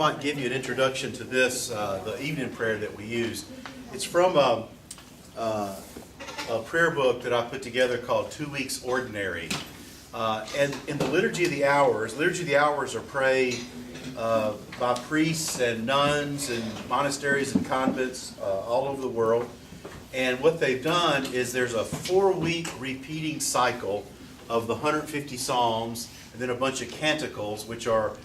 might give you an introduction to this, the evening prayer that we used. It's from a prayer book that I put together called 2 Weeks Ordinary. And in the Liturgy of the Hours are prayed by priests and nuns and monasteries and convents all over the world. And what they've done is there's a 4-week repeating cycle of the 150 Psalms, and then a bunch of Canticles, which are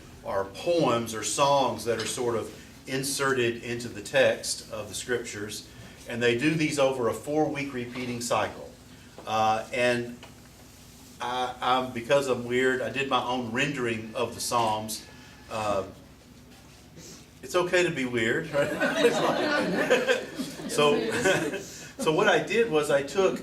poems or songs that are sort of inserted into the text of the Scriptures. And they do these over a 4-week repeating cycle. And because I'm weird, I did my own rendering of the Psalms. It's okay to be weird, right? So what I did was I took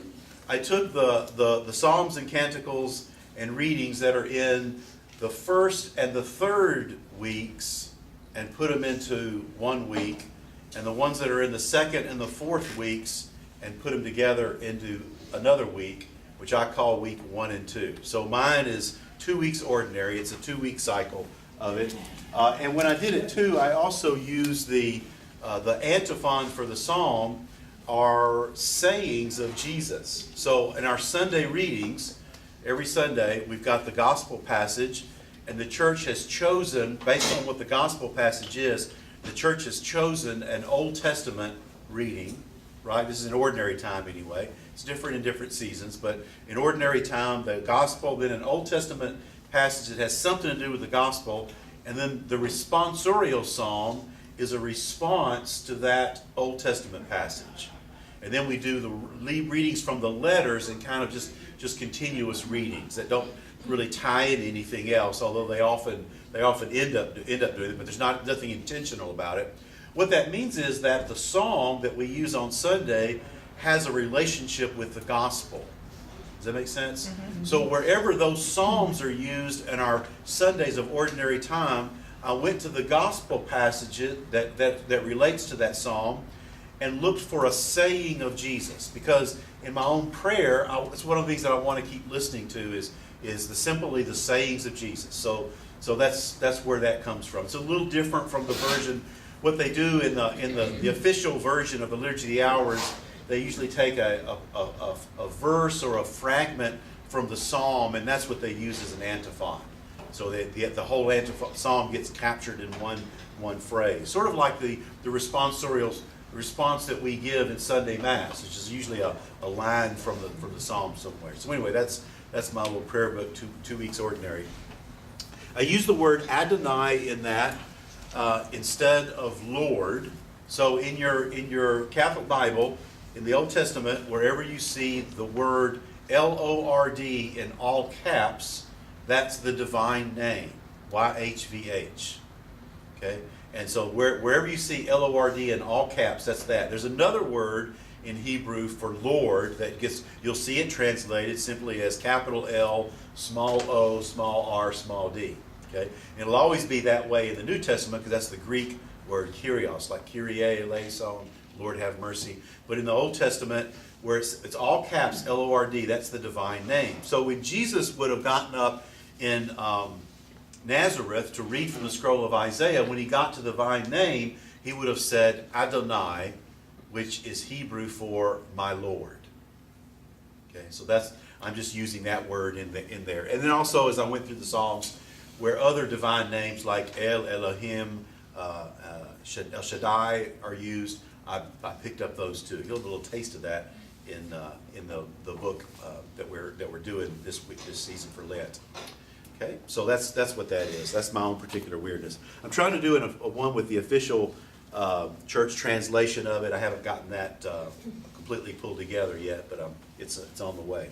the Psalms and Canticles and readings that are in the first and the third weeks and put them into 1 week, and the ones that are in the second and the fourth weeks and put them together into another week, which I call week 1 and 2. So mine is 2 Weeks Ordinary. It's a 2-week cycle of it. And when I did it too, I also used the antiphon for the psalm are sayings of Jesus. So in our Sunday readings, every Sunday, we've got the gospel passage, and the church has chosen, based on what the gospel passage is, the church has chosen an Old Testament reading, right? This is in ordinary time anyway. It's different in different seasons, but in ordinary time, the gospel, then an Old Testament passage that has something to do with the gospel, and then the responsorial psalm is a response to that Old Testament passage. And then we do the readings from the letters and kind of just continuous readings that don't really tie in anything else, although they often end up doing it, but there's nothing intentional about it. What that means is that the psalm that we use on Sunday has a relationship with the gospel. Does that make sense? Mm-hmm. So wherever those psalms are used in our Sundays of ordinary time, I went to the gospel passage that relates to that psalm and looked for a saying of Jesus, because in my own prayer, it's one of the things that I want to keep listening to is simply the sayings of Jesus. So that's where that comes from. It's a little different from the version. What they do in the official version of the Liturgy of the Hours, they usually take a verse or a fragment from the psalm, and that's what they use as an antiphon. So the whole psalm gets captured in one phrase, sort of like the responsorial response that we give in Sunday Mass, which is usually a line from the psalm somewhere. So anyway, that's my little prayer book, 2 Weeks Ordinary. I use the word Adonai in that instead of Lord. So in your Catholic Bible, in the Old Testament, wherever you see the word L-O-R-D in all caps, that's the divine name, YHVH. Okay? And so wherever you see L-O-R-D in all caps, that's that. There's another word in Hebrew for Lord that you'll see it translated simply as capital L, small o, small r, small d. Okay? And it'll always be that way in the New Testament because that's the Greek word Kyrios, like Kyrie eleison, Lord have mercy. But in the Old Testament, where it's all caps, L-O-R-D, that's the divine name. So when Jesus would have gotten up in Nazareth to read from the scroll of Isaiah, when he got to the divine name, he would have said Adonai, which is Hebrew for my Lord. Okay, so I'm just using that word in there. And then also, as I went through the Psalms, where other divine names like El, Elohim, El Shaddai are used, I picked up those too. You'll get a little taste of that in the book that we're doing this season for Lent. Okay, so that's what that is. That's my own particular weirdness. I'm trying to do a one with the official church translation of it. I haven't gotten that completely pulled together yet, but it's on the way.